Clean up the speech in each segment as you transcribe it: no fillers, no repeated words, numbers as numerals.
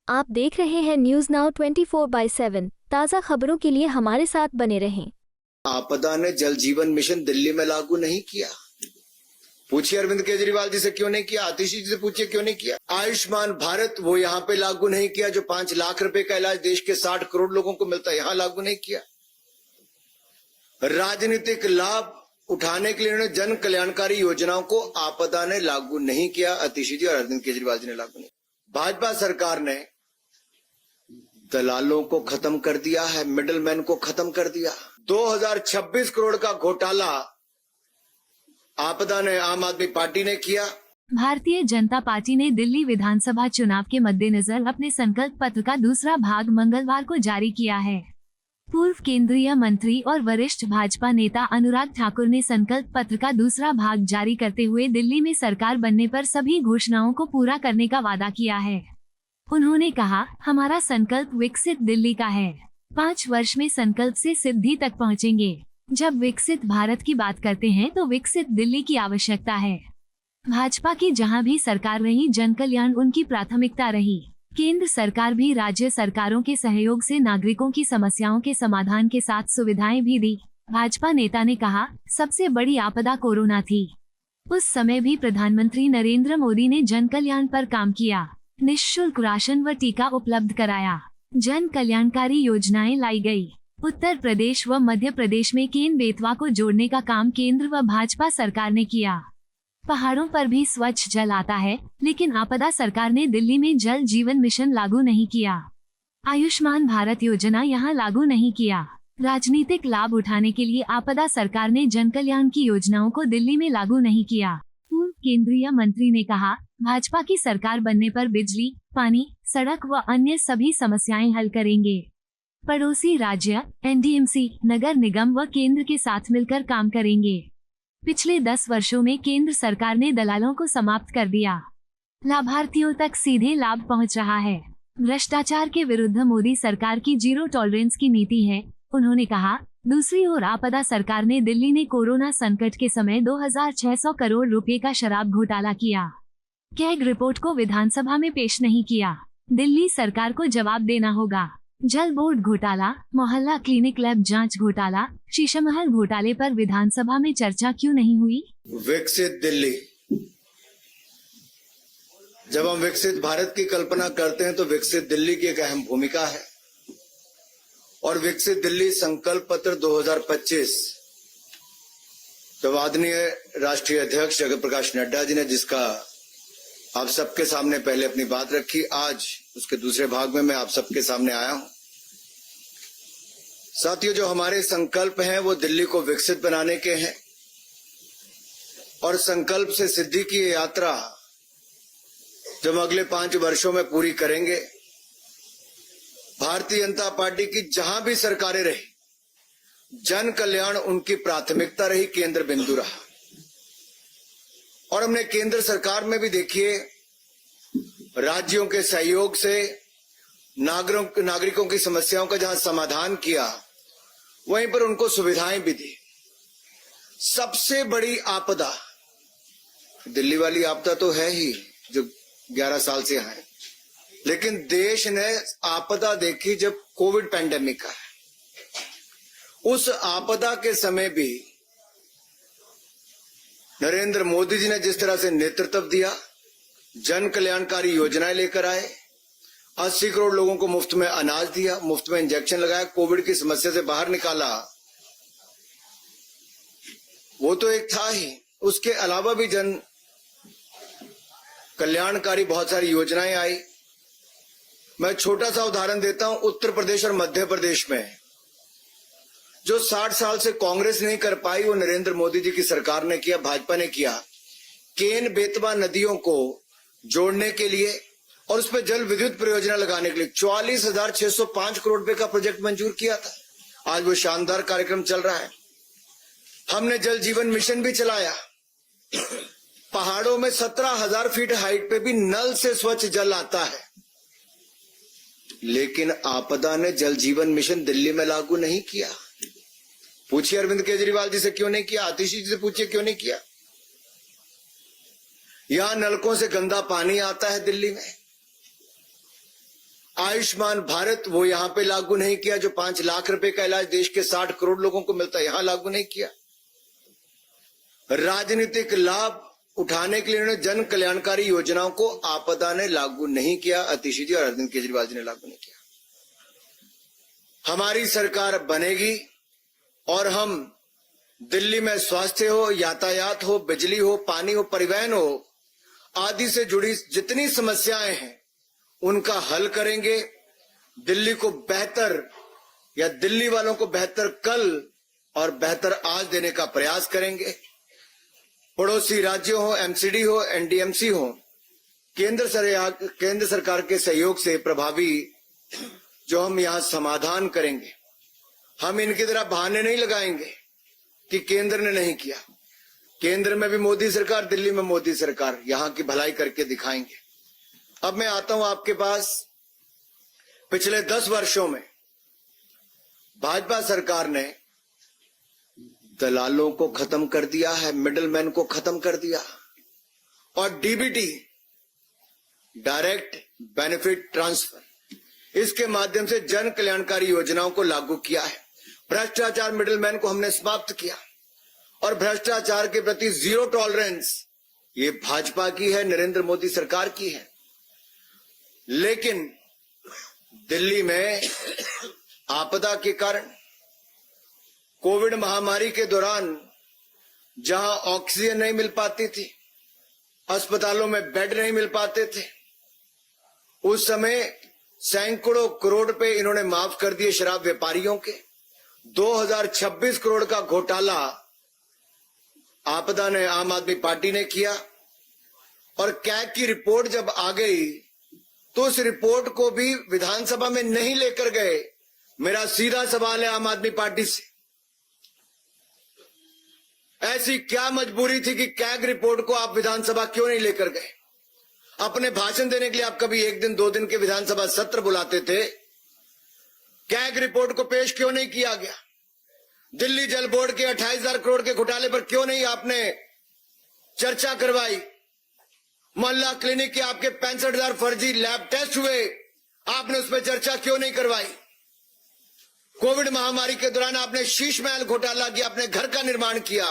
आप देख रहे हैं न्यूज नाउ 24/7 ताज़ा खबरों के लिए हमारे साथ बने रहें। आपदा ने जल जीवन मिशन दिल्ली में लागू नहीं किया। पूछिए अरविंद केजरीवाल जी से क्यों नहीं किया, आतिश जी से पूछिए क्यों नहीं किया। आयुष्मान भारत वो यहाँ पे लागू नहीं किया, जो 5 लाख रुपए का इलाज देश के 60 करोड़ लोगों को मिलता है, यहाँ लागू नहीं किया। राजनीतिक लाभ उठाने के लिए उन्होंने जन कल्याणकारी योजनाओं को आपदा ने लागू नहीं किया। आतिश जी और अरविंद केजरीवाल जी ने लागू नहीं। भाजपा सरकार ने दलालों को खत्म कर दिया है, मिडलमैन को खत्म कर दिया। 2026 करोड़ का घोटाला आपदा ने, आम आदमी पार्टी ने किया। भारतीय जनता पार्टी ने दिल्ली विधानसभा चुनाव के मद्देनजर अपने संकल्प पत्र का दूसरा भाग मंगलवार को जारी किया है। पूर्व केंद्रीय मंत्री और वरिष्ठ भाजपा नेता अनुराग ठाकुर ने संकल्प पत्र का दूसरा भाग जारी करते हुए दिल्ली में सरकार बनने पर सभी घोषणाओं को पूरा करने का वादा किया है। उन्होंने कहा, हमारा संकल्प विकसित दिल्ली का है। 5 वर्ष में संकल्प से सिद्धि तक पहुंचेंगे। जब विकसित भारत की बात करते हैं तो विकसित दिल्ली की आवश्यकता है। भाजपा की जहां भी सरकार रही, जन कल्याण उनकी प्राथमिकता रही। केंद्र सरकार भी राज्य सरकारों के सहयोग से नागरिकों की समस्याओं के समाधान के साथ सुविधाएं भी दी। भाजपा नेता ने कहा, सबसे बड़ी आपदा कोरोना थी। उस समय भी प्रधानमंत्री नरेंद्र मोदी ने जन कल्याण पर काम किया। निःशुल्क राशन व टीका उपलब्ध कराया। जन कल्याणकारी योजनाएं लाई गई। उत्तर प्रदेश व मध्य प्रदेश में केन बेतवा को जोड़ने का काम केंद्र व भाजपा सरकार ने किया। पहाड़ों पर भी स्वच्छ जल आता है, लेकिन आपदा सरकार ने दिल्ली में जल जीवन मिशन लागू नहीं किया। आयुष्मान भारत योजना यहाँ लागू नहीं किया। राजनीतिक लाभ उठाने के लिए आपदा सरकार ने जन कल्याण की योजनाओं को दिल्ली में लागू नहीं किया। पूर्व केंद्रीय मंत्री ने कहा, भाजपा की सरकार बनने पर बिजली, पानी, सड़क व अन्य सभी समस्याएं हल करेंगे। पड़ोसी राज्य, एनडीएमसी, नगर निगम व केंद्र के साथ मिलकर काम करेंगे। पिछले 10 वर्षों में केंद्र सरकार ने दलालों को समाप्त कर दिया। लाभार्थियों तक सीधे लाभ पहुंच रहा है। भ्रष्टाचार के विरुद्ध मोदी सरकार की जीरो टॉलरेंस की नीति है। उन्होंने कहा, दूसरी ओर आपदा सरकार ने दिल्ली ने कोरोना संकट के समय 2600 करोड़ रुपए का शराब घोटाला किया। कैग रिपोर्ट को विधानसभा में पेश नहीं किया। दिल्ली सरकार को जवाब देना होगा। जल बोर्ड घोटाला, मोहल्ला क्लिनिक लैब जांच घोटाला, शीशामहल घोटाले पर विधानसभा में चर्चा क्यों नहीं हुई? विकसित दिल्ली, जब हम विकसित भारत की कल्पना करते हैं तो विकसित दिल्ली की एक अहम भूमिका है। और विकसित दिल्ली संकल्प पत्र 2025 जब आदरणीय राष्ट्रीय अध्यक्ष जगत प्रकाश नड्डा जी ने, जिसका आप सबके सामने पहले अपनी बात रखी, आज उसके दूसरे भाग में मैं आप सबके सामने आया हूं। साथियों, जो हमारे संकल्प हैं वो दिल्ली को विकसित बनाने के हैं और संकल्प से सिद्धि की ये यात्रा जब हम अगले 5 वर्षों में पूरी करेंगे, भारतीय जनता पार्टी की जहां भी सरकारें रही, जन कल्याण उनकी प्राथमिकता रही, केंद्र बिंदु रहा। और हमने केंद्र सरकार में भी देखिए, राज्यों के सहयोग से नागरिकों की समस्याओं का जहां समाधान किया, वहीं पर उनको सुविधाएं भी दी। सबसे बड़ी आपदा दिल्ली वाली आपदा तो है ही, जो 11 साल से है, लेकिन देश ने आपदा देखी जब कोविड पैंडेमिक का है। उस आपदा के समय भी नरेंद्र मोदी जी ने जिस तरह से नेतृत्व दिया, जन कल्याणकारी योजनाएं लेकर आए, 80 करोड़ लोगों को मुफ्त में अनाज दिया, मुफ्त में इंजेक्शन लगाया, कोविड की समस्या से बाहर निकाला, वो तो एक था ही। उसके अलावा भी जन कल्याणकारी बहुत सारी योजनाएं आई। मैं छोटा सा उदाहरण देता हूं, उत्तर प्रदेश और मध्य प्रदेश में जो 60 साल से कांग्रेस नहीं कर पाई, वो नरेंद्र मोदी जी की सरकार ने किया, भाजपा ने किया। केन बेतवा नदियों को जोड़ने के लिए और उस पर जल विद्युत परियोजना लगाने के लिए 44,605 करोड़ रुपए का प्रोजेक्ट मंजूर किया था। आज वो शानदार कार्यक्रम चल रहा है। हमने जल जीवन मिशन भी चलाया। पहाड़ों में 17,000 फीट हाइट पे भी नल से स्वच्छ जल आता है, लेकिन आपदा ने जल जीवन मिशन दिल्ली में लागू नहीं किया। पूछिए अरविंद केजरीवाल जी से क्यों नहीं किया, आतिश जी से पूछिए क्यों नहीं किया। यहां नलकों से गंदा पानी आता है दिल्ली में। आयुष्मान भारत वो यहां पे लागू नहीं किया जो 5 लाख रुपए का इलाज देश के 60 करोड़ लोगों को मिलता है, यहां लागू नहीं किया। राजनीतिक लाभ उठाने के लिए उन्होंने जन कल्याणकारी योजनाओं को आपदा ने लागू नहीं किया, आतिशी जी और अरविंद केजरीवाल जी ने लागू नहीं किया। हमारी सरकार बनेगी और हम दिल्ली में स्वास्थ्य हो, यातायात हो, बिजली हो, पानी हो, परिवहन हो आदि से जुड़ी जितनी समस्याएं हैं उनका हल करेंगे। दिल्ली को बेहतर या दिल्ली वालों को बेहतर कल और बेहतर आज देने का प्रयास करेंगे। पड़ोसी राज्यों हो, एमसीडी हो, एनडीएमसी हो, केंद्र सरकार के सहयोग से प्रभावी जो हम यहां समाधान करेंगे, हम इनकी तरह बहाने नहीं लगाएंगे कि केंद्र ने नहीं किया। केंद्र में भी मोदी सरकार, दिल्ली में मोदी सरकार, यहां की भलाई करके दिखाएंगे। अब मैं आता हूं आपके पास। पिछले 10 वर्षों में भाजपा सरकार ने दलालों को खत्म कर दिया है, मिडलमैन को खत्म कर दिया और डीबीटी, डायरेक्ट बेनिफिट ट्रांसफर, इसके माध्यम से जन कल्याणकारी योजनाओं को लागू किया है। भ्रष्टाचार, मिडलमैन को हमने समाप्त किया और भ्रष्टाचार के प्रति जीरो टॉलरेंस ये भाजपा की है, नरेंद्र मोदी सरकार की है। लेकिन दिल्ली में आपदा के कारण, कोविड महामारी के दौरान जहां ऑक्सीजन नहीं मिल पाती थी, अस्पतालों में बेड नहीं मिल पाते थे, उस समय सैकड़ों करोड़ पे इन्होंने माफ कर दिए शराब व्यापारियों के। 2026 करोड़ का घोटाला आपदा ने, आम आदमी पार्टी ने किया और कैग की रिपोर्ट जब आ गई तो उस रिपोर्ट को भी विधानसभा में नहीं लेकर गए। मेरा सीधा सवाल है आम आदमी पार्टी से, ऐसी क्या मजबूरी थी कि कैग रिपोर्ट को आप विधानसभा क्यों नहीं लेकर गए? अपने भाषण देने के लिए आप कभी 1 दिन 2 दिन के विधानसभा सत्र बुलाते थे, कैग रिपोर्ट को पेश क्यों नहीं किया गया? दिल्ली जल बोर्ड के 28,000 करोड़ के घोटाले पर क्यों नहीं आपने चर्चा करवाई? मोहल्ला क्लिनिक के आपके 65,000 फर्जी लैब टेस्ट हुए, आपने उस पर चर्चा क्यों नहीं करवाई? कोविड महामारी के दौरान आपने शीश महल घोटाला किया, अपने घर का निर्माण किया,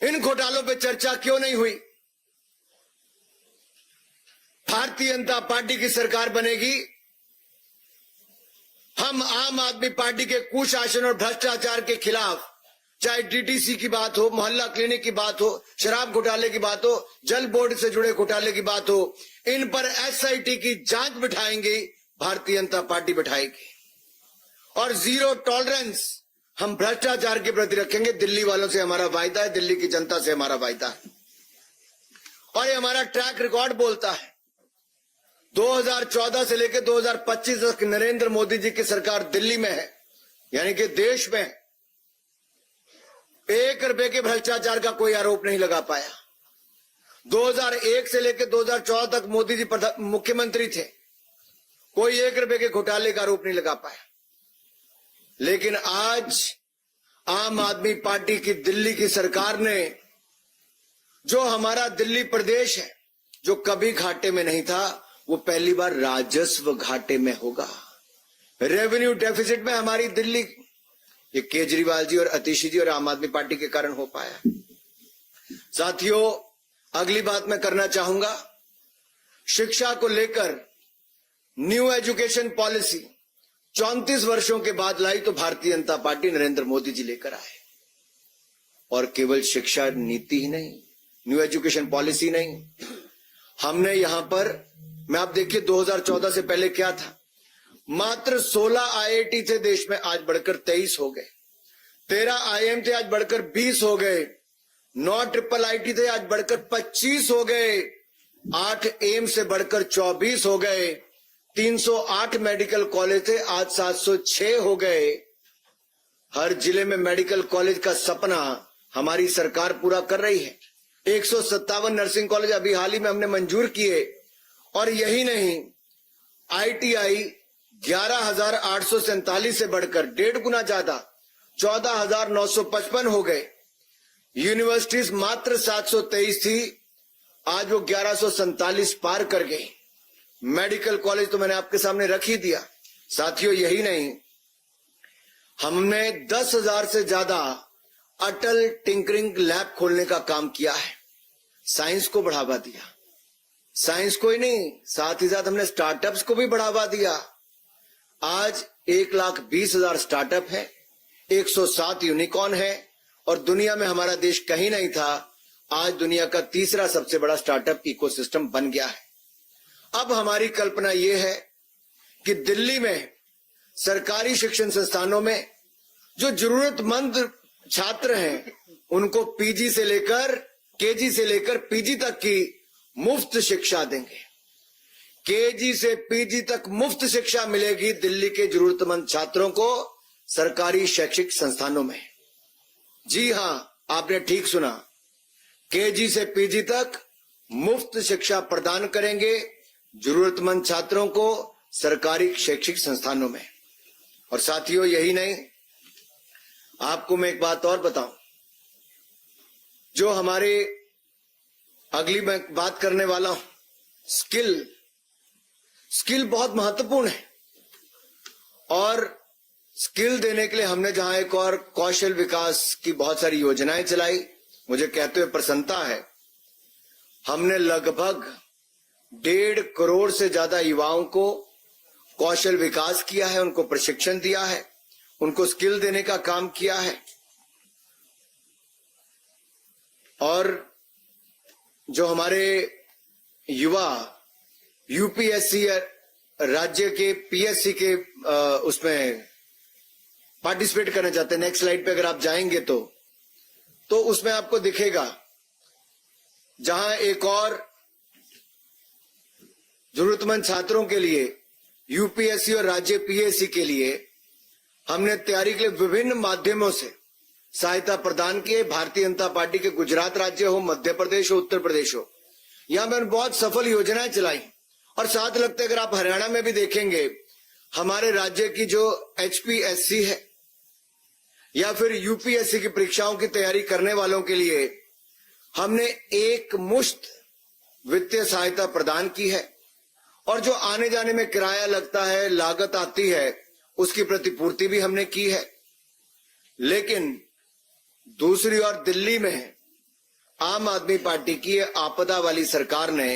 इन घोटालों पर चर्चा क्यों नहीं हुई? भारतीय जनता पार्टी की सरकार बनेगी, हम आम आदमी पार्टी के कुशासन और भ्रष्टाचार के खिलाफ, चाहे डीटीसी की बात हो, मोहल्ला क्लिनिक की बात हो, शराब घोटाले की बात हो, जल बोर्ड से जुड़े घोटाले की बात हो, इन पर एसआईटी की जांच बिठाएंगे, भारतीय जनता पार्टी बिठाएगी और जीरो टॉलरेंस हम भ्रष्टाचार के प्रति रखेंगे। दिल्ली वालों से हमारा वायदा है, दिल्ली की जनता से हमारा वायदा है और ये हमारा ट्रैक रिकॉर्ड बोलता है। 2014 से लेकर 2025 तक नरेंद्र मोदी जी की सरकार दिल्ली में है, यानी कि देश में 1 रुपए के भ्रष्टाचार का कोई आरोप नहीं लगा पाया। 2001 से लेकर 2014 तक मोदी जी मुख्यमंत्री थे, कोई 1 रुपए के घोटाले का आरोप नहीं लगा पाया। लेकिन आज आम आदमी पार्टी की दिल्ली की सरकार ने, जो हमारा दिल्ली प्रदेश है जो कभी घाटे में नहीं था, वो पहली बार राजस्व घाटे में होगा। रेवेन्यू डेफिसिट में हमारी दिल्ली, ये केजरीवाल जी और आतिशी जी और आम आदमी पार्टी के कारण हो पाया। साथियों, अगली बात मैं करना चाहूंगा, शिक्षा को लेकर न्यू एजुकेशन पॉलिसी 34 वर्षों के बाद लाई तो भारतीय जनता पार्टी, नरेंद्र मोदी जी लेकर आए। और केवल शिक्षा नीति ही नहीं, न्यू एजुकेशन पॉलिसी नहीं, हमने यहां पर, मैं आप देखिए 2014 से पहले क्या था, मात्र 16 आईआईटी थे देश में, आज बढ़कर 23 हो गए। 13 आईएम थे, आज बढ़कर 20 हो गए। 9 ट्रिपल आईटी थे, आज बढ़कर 25 हो गए। 8 एम्स से बढ़कर 24 हो गए। 308 मेडिकल कॉलेज थे, आज 706 हो गए। हर जिले में मेडिकल कॉलेज का सपना हमारी सरकार पूरा कर रही है। 157 नर्सिंग कॉलेज अभी हाल ही में हमने मंजूर किए और यही नहीं, आईटीआई 11,847 से बढ़कर 1.5 गुना ज्यादा 14,955 हो गए। यूनिवर्सिटीज मात्र 723 थी, आज वो 1147 पार कर गई। मेडिकल कॉलेज तो मैंने आपके सामने रख ही दिया। साथियों, यही नहीं, हमने 10,000 से ज्यादा अटल टिंकरिंग लैब खोलने का काम किया है। साइंस को बढ़ावा दिया। साइंस को ही नहीं, साथ ही साथ हमने स्टार्टअप्स को भी बढ़ावा दिया। आज 1,20,000 स्टार्टअप है, 107 यूनिकॉर्न है और दुनिया में हमारा देश कहीं नहीं था। आज दुनिया का तीसरा सबसे बड़ा स्टार्टअप इकोसिस्टम बन गया है। अब हमारी कल्पना यह है कि दिल्ली में सरकारी शिक्षण संस्थानों में जो जरूरतमंद छात्र हैं उनको पीजी से लेकर केजी से लेकर पीजी तक की मुफ्त शिक्षा देंगे। केजी से पीजी तक मुफ्त शिक्षा मिलेगी दिल्ली के जरूरतमंद छात्रों को सरकारी शैक्षिक संस्थानों में। जी हां, आपने ठीक सुना, केजी से पीजी तक मुफ्त शिक्षा प्रदान करेंगे जरूरतमंद छात्रों को सरकारी शैक्षिक संस्थानों में। और साथियों, यही नहीं, आपको मैं एक बात और बताऊं, जो हमारे अगली मैं बात करने वाला हूं, स्किल बहुत महत्वपूर्ण है। और स्किल देने के लिए हमने जहां एक और कौशल विकास की बहुत सारी योजनाएं चलाई, मुझे कहते हुए प्रसन्नता है, हमने लगभग 1.5 करोड़ से ज्यादा युवाओं को कौशल विकास किया है, उनको प्रशिक्षण दिया है, उनको स्किल देने का काम किया है। और जो हमारे युवा यूपीएससी राज्य के पीएससी के उसमें पार्टिसिपेट करना चाहते हैं, नेक्स्ट स्लाइड पे अगर आप जाएंगे तो उसमें आपको दिखेगा जहां एक और जरूरतमंद छात्रों के लिए यूपीएससी और राज्य पीएससी के लिए हमने तैयारी के लिए विभिन्न माध्यमों से सहायता प्रदान की है। भारतीय जनता पार्टी के गुजरात राज्य हो, मध्य प्रदेश हो, उत्तर प्रदेश हो, यहां मैंने बहुत सफल योजनाएं चलाई। और साथ लगते अगर आप हरियाणा में भी देखेंगे, हमारे राज्य की जो एचपीएससी है या फिर यूपीएससी की परीक्षाओं की तैयारी करने वालों के लिए हमने एक मुश्त वित्तीय सहायता प्रदान की है। और जो आने जाने में किराया लगता है, लागत आती है, उसकी प्रतिपूर्ति भी हमने की है। लेकिन दूसरी ओर दिल्ली में आम आदमी पार्टी की आपदा वाली सरकार ने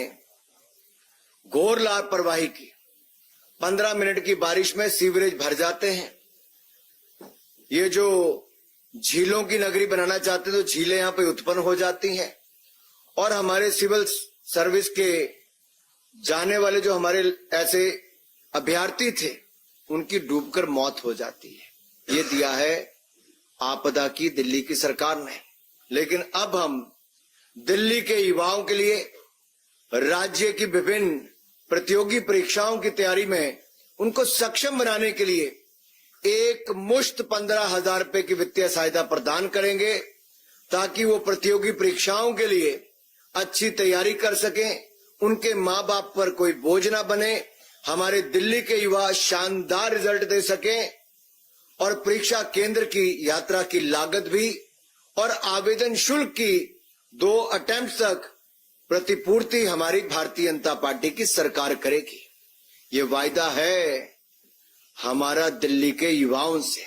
घोर लापरवाही की। 15 मिनट की बारिश में सीवरेज भर जाते हैं। ये जो झीलों की नगरी बनाना चाहते तो झीलें यहां पे उत्पन्न हो जाती हैं और हमारे सिविल सर्विस के जाने वाले जो हमारे ऐसे अभ्यर्थी थे उनकी डूबकर मौत हो जाती है। ये दिया है आपदा की दिल्ली की सरकार ने। लेकिन अब हम दिल्ली के युवाओं के लिए राज्य की विभिन्न प्रतियोगी परीक्षाओं की तैयारी में उनको सक्षम बनाने के लिए एक मुश्त 15,000 रुपए की वित्तीय सहायता प्रदान करेंगे ताकि वो प्रतियोगी परीक्षाओं के लिए अच्छी तैयारी कर सकें, उनके माँ बाप पर कोई बोझ ना बने, हमारे दिल्ली के युवा शानदार रिजल्ट दे सकें और परीक्षा केंद्र की यात्रा की लागत भी और आवेदन शुल्क की 2 अटेम्प्ट तक प्रतिपूर्ति हमारी भारतीय जनता पार्टी की सरकार करेगी। ये वायदा है हमारा दिल्ली के युवाओं से।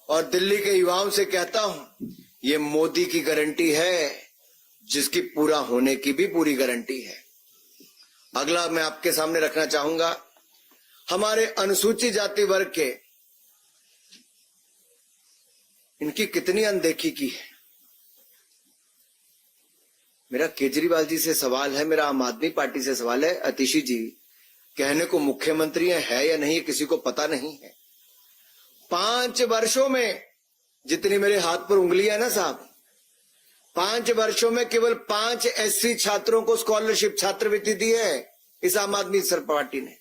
और दिल्ली के युवाओं से कहता हूं, ये मोदी की गारंटी है जिसकी पूरा होने की भी पूरी गारंटी है। अगला मैं आपके सामने रखना चाहूंगा, हमारे अनुसूचित जाति वर्ग के इनकी कितनी अनदेखी की है। मेरा केजरीवाल जी से सवाल है, मेरा आम आदमी पार्टी से सवाल है, अतिशी जी कहने को मुख्यमंत्री है या नहीं किसी को पता नहीं है। 5 वर्षों में जितनी मेरे हाथ पर उंगली है ना साहब, 5 वर्षों में केवल 5 एससी छात्रों को स्कॉलरशिप छात्रवृत्ति दी है इस आम आदमी पार्टी ने।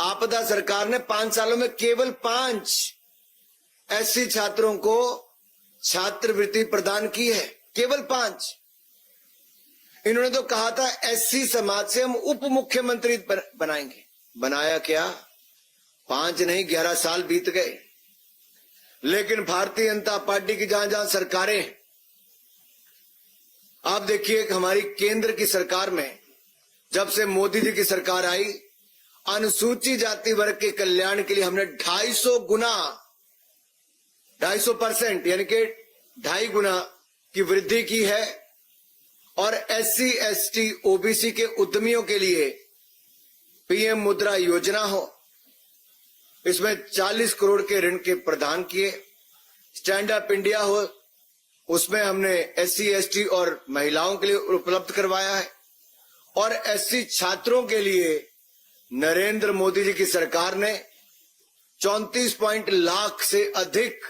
आपदा सरकार ने 5 सालों में केवल 5 एससी छात्रों को छात्रवृत्ति प्रदान की है, केवल 5। इन्होंने तो कहा था एससी समाज से हम उप मुख्यमंत्री बनाएंगे। बनाया क्या? 5 नहीं 11 साल बीत गए। लेकिन भारतीय जनता पार्टी की जहां जहां सरकारें, आप देखिए हमारी केंद्र की सरकार में जब से मोदी जी की सरकार आई, अनुसूचित जाति वर्ग के कल्याण के लिए हमने 250% यानी कि 2.5 गुना की वृद्धि की है। और SC, ST, OBC के उद्यमियों के लिए PM मुद्रा योजना हो, इसमें 40 करोड़ के ऋण के प्रदान किए। स्टैंड अप इंडिया हो, उसमें हमने SC, ST और महिलाओं के लिए उपलब्ध करवाया है। और SC छात्रों के लिए नरेंद्र मोदी जी की सरकार ने 34 लाख से अधिक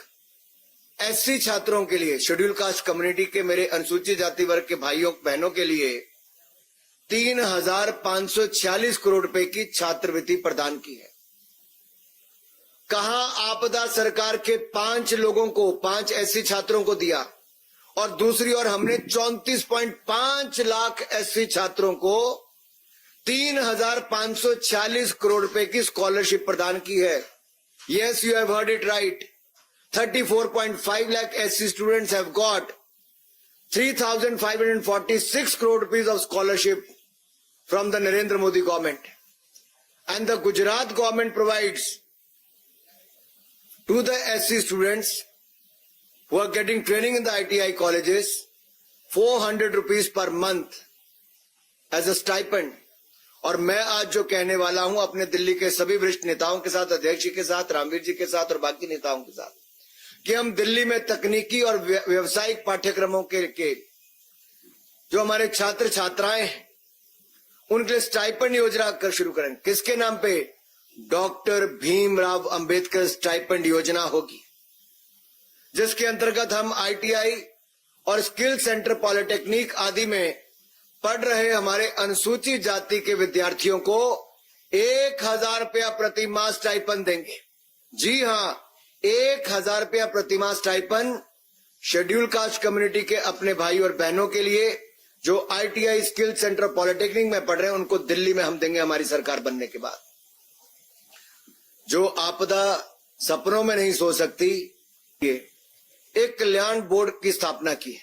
SC छात्रों के लिए, शेड्यूल कास्ट कम्युनिटी के मेरे अनुसूचित जाति वर्ग के भाइयों बहनों के लिए 3,546 करोड़ रुपए की छात्रवृत्ति प्रदान की है। कहां आपदा सरकार के 5 लोगों को, 5 SC छात्रों को दिया, और दूसरी ओर हमने 34.5 लाख SC छात्रों को 3,546 करोड़ रुपए की स्कॉलरशिप प्रदान की है। Yes, you have heard it right. 34.5 lakh SC students have got 3,546 crore rupees of scholarship from the Narendra Modi government. And the Gujarat government provides to the SC students who are getting training in the ITI colleges 400 rupees per month as a stipend. और मैं आज जो कहने वाला हूं अपने दिल्ली के सभी वरिष्ठ नेताओं के साथ, अध्यक्ष जी के साथ, रामवीर जी के साथ और बाकी नेताओं के साथ, कि हम दिल्ली में तकनीकी और व्यावसायिक पाठ्यक्रमों के जो हमारे छात्र छात्राएं हैं उनके लिए स्टाइपेंड योजना कर शुरू करेंगे। किसके नाम पे? डॉक्टर भीमराव अंबेडकर स्टाइपेंड योजना होगी, जिसके अंतर्गत हम ITI और स्किल सेंटर पॉलिटेक्निक आदि में पढ़ रहे हमारे अनुसूचित जाति के विद्यार्थियों को 1,000 रुपया प्रति माह स्टाइपेंड देंगे। जी हां, 1,000 रुपया प्रति माह स्टाइपेंड शेड्यूल कास्ट कम्युनिटी के अपने भाई और बहनों के लिए जो ITI स्किल सेंटर पॉलिटेक्निक में पढ़ रहे हैं, उनको दिल्ली में हम देंगे हमारी सरकार बनने के बाद। जो आपदा सपनों में नहीं सो सकती, एक कल्याण बोर्ड की स्थापना की है,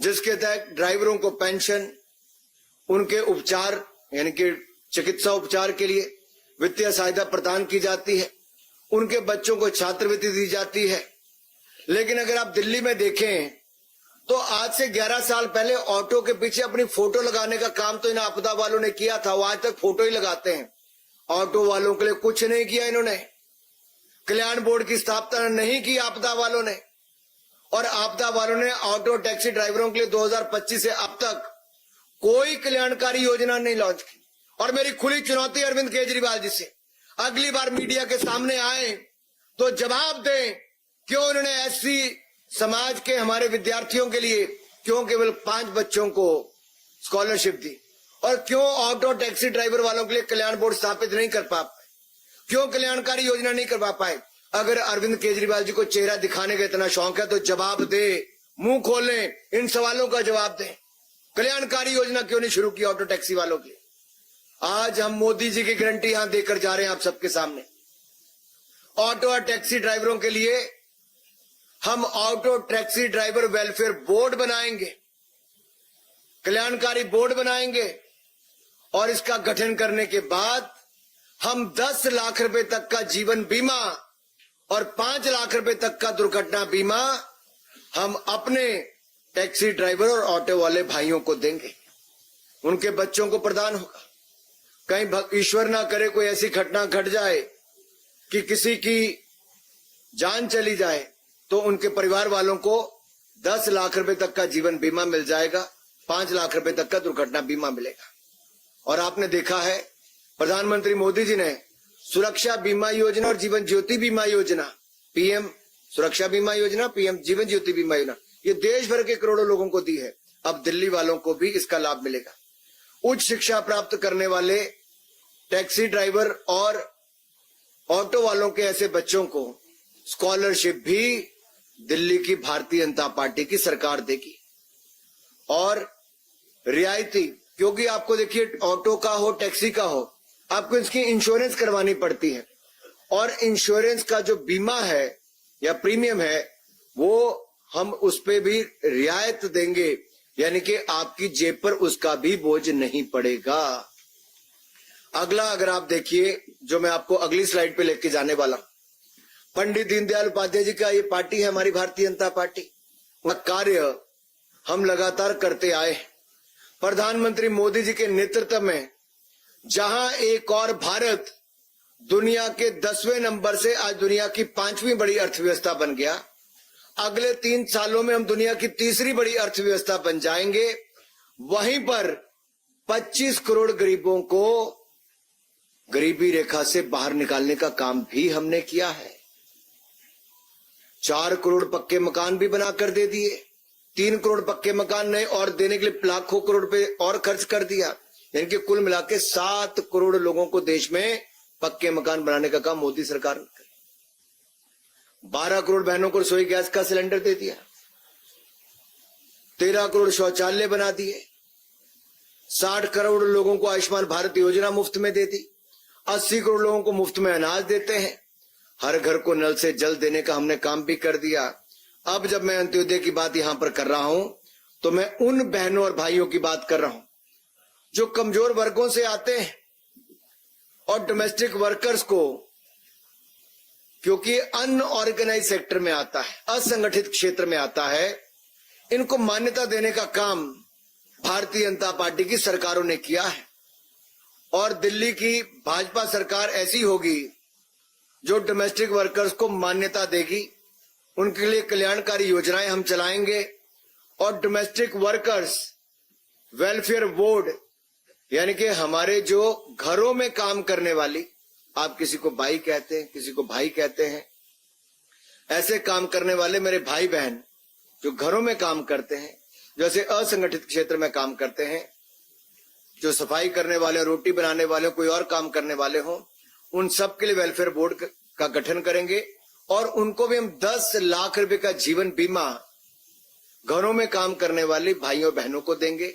जिसके तहत ड्राइवरों को पेंशन, उनके उपचार यानी कि चिकित्सा उपचार के लिए वित्तीय सहायता प्रदान की जाती है, उनके बच्चों को छात्रवृत्ति दी जाती है। लेकिन अगर आप दिल्ली में देखें तो आज से 11 साल पहले ऑटो के पीछे अपनी फोटो लगाने का काम तो इन आपदा वालों ने किया था, वो आज तक फोटो ही लगाते हैं। ऑटो वालों के लिए कुछ नहीं किया इन्होंने, कल्याण बोर्ड की स्थापना नहीं की आपदा वालों ने, और आपदा वालों ने ऑटो टैक्सी ड्राइवरों के लिए 2025 से अब तक कोई कल्याणकारी योजना नहीं लॉन्च की। और मेरी खुली चुनौती अरविंद केजरीवाल जी से, अगली बार मीडिया के सामने आए तो जवाब दें, क्यों उन्होंने SC समाज के हमारे विद्यार्थियों के लिए क्यों केवल 5 बच्चों को स्कॉलरशिप दी, और क्यों ऑटो टैक्सी ड्राइवर वालों के लिए कल्याण बोर्ड स्थापित नहीं कर पा पाए, क्यों कल्याणकारी योजना नहीं करवा पाए। अगर अरविंद केजरीवाल जी को चेहरा दिखाने का इतना शौक है तो जवाब दे, मुंह खोलें, इन सवालों का जवाब दें। कल्याणकारी योजना क्यों नहीं शुरू की ऑटो टैक्सी वालों की? आज हम मोदी जी की गारंटी यहां देकर जा रहे हैं आप सबके सामने। ऑटो और टैक्सी ड्राइवरों के लिए हम auto taxi driver welfare board बनाएंगे, कल्याणकारी बोर्ड बनाएंगे, और इसका गठन करने के बाद हम 10 लाख रुपए तक का जीवन बीमा और 5 लाख रुपए तक का दुर्घटना बीमा हम अपने टैक्सी ड्राइवर और ऑटो वाले भाइयों को देंगे, उनके बच्चों को प्रदान होगा। कहीं ईश्वर ना करे कोई ऐसी घटना घट जाए कि किसी की जान चली जाए, तो उनके परिवार वालों को 10 लाख रुपए तक का जीवन बीमा मिल जाएगा, 5 लाख रुपए तक का दुर्घटना बीमा मिलेगा। और आपने देखा है प्रधानमंत्री मोदी जी ने सुरक्षा बीमा योजना और जीवन ज्योति बीमा योजना, PM सुरक्षा बीमा योजना, PM जीवन ज्योति बीमा योजना, ये देश भर के करोड़ों लोगों को दी है। अब दिल्ली वालों को भी इसका लाभ मिलेगा। उच्च शिक्षा प्राप्त करने वाले टैक्सी ड्राइवर और ऑटो वालों के ऐसे बच्चों को स्कॉलरशिप भी दिल्ली की भारतीय जनता पार्टी की सरकार देगी। और रियायती, क्योंकि आपको देखिए ऑटो का हो टैक्सी का हो, आपको इसकी इंश्योरेंस करवानी पड़ती है, और इंश्योरेंस का जो बीमा है या प्रीमियम है वो हम उस पे भी रियायत देंगे। यानी कि आपकी जेब पर उसका भी बोझ नहीं पड़ेगा। अगला अगर आप देखिए, जो मैं आपको अगली स्लाइड पे लेके जाने वाला हूं, पंडित दीनदयाल उपाध्याय जी का ये पार्टी है, हमारी भारतीय जनता पार्टी। वह कार्य हम लगातार करते आए। प्रधानमंत्री मोदी जी के नेतृत्व में जहां एक और भारत दुनिया के 10वें नंबर से आज दुनिया की 5वीं बड़ी अर्थव्यवस्था बन गया, अगले 3 सालों में हम दुनिया की 3री बड़ी अर्थव्यवस्था बन जाएंगे। वहीं पर 25 करोड़ गरीबों को गरीबी रेखा से बाहर निकालने का काम भी हमने किया है। 4 करोड़ पक्के मकान भी बनाकर दे दिए, 3 करोड़ पक्के मकान नए और देने के लिए लाखों करोड़ रुपए और खर्च कर दिया। यानी कि कुल मिला के 7 करोड़ लोगों को देश में पक्के मकान बनाने का काम मोदी सरकार ने किया। 12 करोड़ बहनों को रसोई गैस का सिलेंडर दे दिया, 13 करोड़ शौचालय बना दिए, 60 करोड़ लोगों को आयुष्मान भारत योजना मुफ्त में दे दी, 80 करोड़ लोगों को मुफ्त में अनाज देते हैं, हर घर को नल से जल देने का हमने काम भी कर दिया। अब जब मैं अंत्योदय की बात यहां पर कर रहा हूं तो मैं उन बहनों और भाइयों की बात कर रहा हूं जो कमजोर वर्गों से आते हैं और डोमेस्टिक वर्कर्स को, क्योंकि अनऑर्गेनाइज सेक्टर में आता है, असंगठित क्षेत्र में आता है, इनको मान्यता देने का काम भारतीय जनता पार्टी की सरकारों ने किया है। और दिल्ली की भाजपा सरकार ऐसी होगी जो डोमेस्टिक वर्कर्स को मान्यता देगी, उनके लिए कल्याणकारी योजनाएं हम चलाएंगे। और डोमेस्टिक वर्कर्स वेलफेयर बोर्ड, यानी कि हमारे जो घरों में काम करने वाली, आप किसी को बाई कहते हैं, किसी को भाई कहते हैं, ऐसे काम करने वाले मेरे भाई बहन जो घरों में काम करते हैं, जैसे असंगठित क्षेत्र में काम करते हैं, जो सफाई करने वाले, रोटी बनाने वाले, कोई और काम करने वाले हों, उन सब के लिए वेलफेयर बोर्ड का गठन करेंगे। और उनको भी हम 10 लाख रुपए का जीवन बीमा घरों में काम करने वाले भाइयों बहनों को देंगे।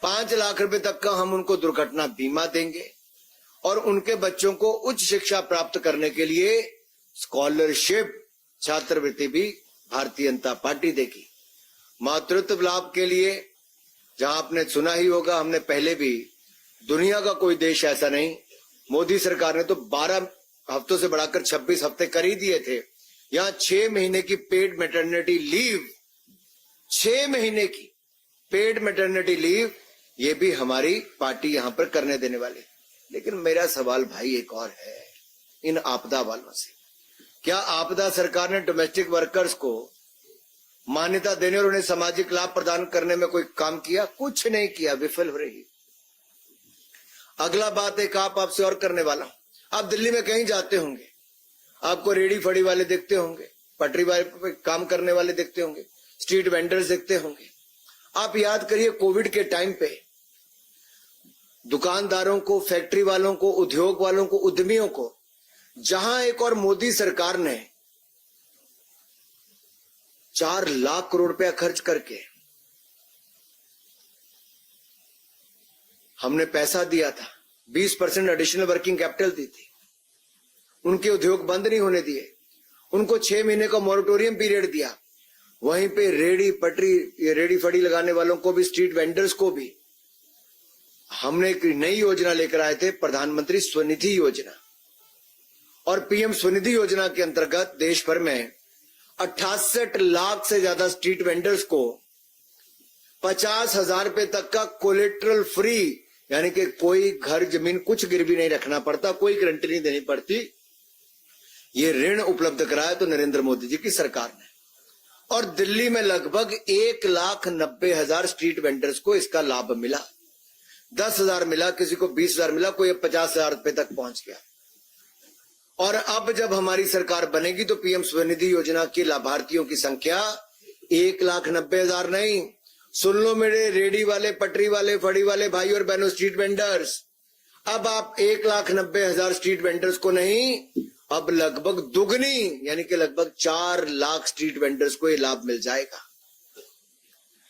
5 लाख रुपए तक का हम उनको दुर्घटना बीमा देंगे। और उनके बच्चों को उच्च शिक्षा प्राप्त करने के लिए स्कॉलरशिप, छात्रवृत्ति भी भारतीय जनता पार्टी देगी। मातृत्व लाभ के लिए, जहां आपने सुना ही होगा, हमने पहले भी, दुनिया का कोई देश ऐसा नहीं, मोदी सरकार ने तो 12 हफ्तों से बढ़ाकर 26 हफ्ते कर ही दिए थे। यहां 6 महीने की पेड मैटरनिटी लीव, 6 महीने की पेड मैटरनिटी लीव, ये भी हमारी पार्टी यहां पर करने देने वाली। लेकिन मेरा सवाल भाई एक और है, इन आपदा वालों से, क्या आपदा सरकार ने डोमेस्टिक वर्कर्स को मान्यता देने और उन्हें सामाजिक लाभ प्रदान करने में कोई काम किया? कुछ नहीं किया, विफल हो रही। अगला बात एक आपसे और करने वाला हूं। आप दिल्ली में कहीं जाते होंगे, आपको रेडी फड़ी वाले दिखते होंगे, पटरी वाले पे काम करने वाले दिखते होंगे, स्ट्रीट वेंडर्स दिखते होंगे। आप याद करिए, कोविड के टाइम पे दुकानदारों को, फैक्ट्री वालों को, उद्योग वालों को, उद्यमियों को, जहां एक और मोदी सरकार ने 4 लाख करोड़ रुपया खर्च करके हमने पैसा दिया था, 20% एडिशनल वर्किंग कैपिटल दी थी, उनके उद्योग बंद नहीं होने दिए, उनको 6 महीने का मॉरिटोरियम पीरियड दिया। वहीं पे रेडी पटरी, ये रेडी फड़ी लगाने वालों को भी, स्ट्रीट वेंडर्स को भी हमने एक नई योजना लेकर आए थे, प्रधानमंत्री स्वनिधि योजना। और पीएम स्वनिधि योजना के अंतर्गत देश भर में 68 लाख से ज्यादा स्ट्रीट वेंडर्स को 50,000 रुपए तक का कोलेट्रल फ्री, यानी कि कोई घर जमीन कुछ गिरवी नहीं रखना पड़ता, कोई गारंटी नहीं देनी पड़ती, ये ऋण उपलब्ध कराया तो नरेंद्र मोदी जी की सरकार ने। और दिल्ली में लगभग 1,90,000 स्ट्रीट वेंडर्स को इसका लाभ मिला। 10,000 मिला, किसी को 20,000 मिला, कोई 50,000 रुपए तक पहुंच गया। और अब जब हमारी सरकार बनेगी तो पीएम स्वनिधि योजना के लाभार्थियों की संख्या 1,90,000 नहीं, सुन लो मेरे रेडी वाले, पटरी वाले, फड़ी वाले भाई और बहनों, स्ट्रीट वेंडर्स, अब आप 1,90,000 स्ट्रीट वेंडर्स को नहीं, अब लगभग दुगनी, यानी कि लगभग 4 लाख स्ट्रीट वेंडर्स को ये लाभ मिल जाएगा।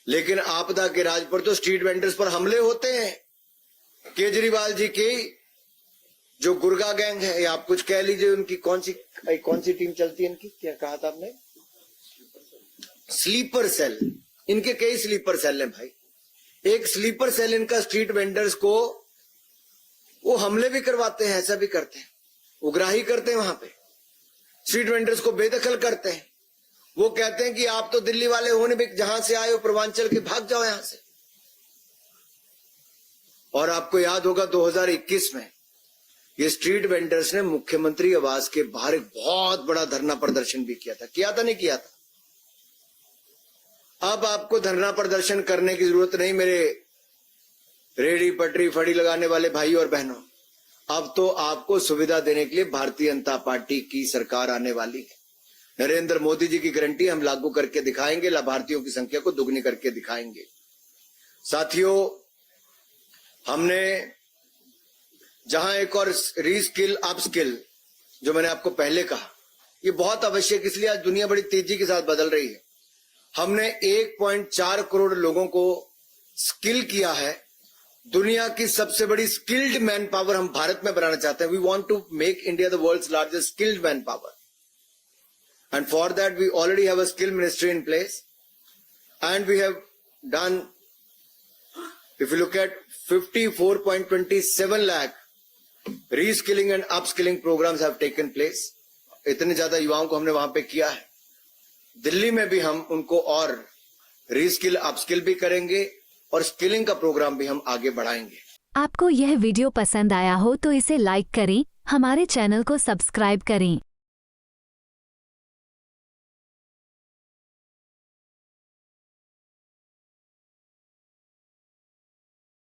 लेकिन आपदा के राज पर तो स्ट्रीट वेंडर्स पर हमले होते हैं। केजरीवाल जी की जो गुर्गा गैंग है, या आप कुछ कह लीजिए, उनकी कौन सी टीम चलती है इनकी, क्या कहा था आपने? Sleeper cell. इनके कई स्लीपर सेल हैं भाई। एक स्लीपर सेल इनका स्ट्रीट वेंडर्स को वो हमले भी करवाते हैं, ऐसा भी करते हैं, उग्राही करते हैं, वहां पे स्ट्रीट वेंडर्स को बेदखल करते हैं। वो कहते हैं कि आप तो दिल्ली वाले होने भी जहां से आए हो पूर्वांचल के, भाग जाओ यहां से। और आपको याद होगा 2021 में ये स्ट्रीट वेंडर्स ने मुख्यमंत्री आवास के बाहर एक बहुत बड़ा धरना प्रदर्शन भी किया था नहीं किया था? अब आपको धरना प्रदर्शन करने की जरूरत नहीं मेरे रेडी पटरी फड़ी लगाने वाले भाई और बहनों। अब तो आपको सुविधा देने के लिए भारतीय जनता पार्टी की सरकार आने वाली है। नरेंद्र मोदी जी की गारंटी हम लागू करके दिखाएंगे, लाभार्थियों की संख्या को दुगनी करके दिखाएंगे। साथियों, हमने जहां एक और रीस्किल अपस्किल, जो मैंने आपको पहले कहा, ये बहुत आवश्यक, इसलिए आज दुनिया बड़ी तेजी के साथ बदल रही है। हमने 1.4 करोड़ लोगों को स्किल किया है। दुनिया की सबसे बड़ी स्किल्ड मैन पावर हम भारत में बनाना चाहते हैं। We want to make India the world's largest skilled manpower, and for that we already have a skill ministry in place, and we have done, if you look at 54.27 lakh reskilling and upskilling programs have taken place. इतने ज्यादा युवाओं को हमने वहां पे किया है। दिल्ली में भी हम उनको और रीस्किल अपस्किल भी करेंगे और स्किलिंग का प्रोग्राम भी हम आगे बढ़ाएंगे। आपको यह वीडियो पसंद आया हो तो इसे लाइक करें, हमारे चैनल को सब्सक्राइब करें।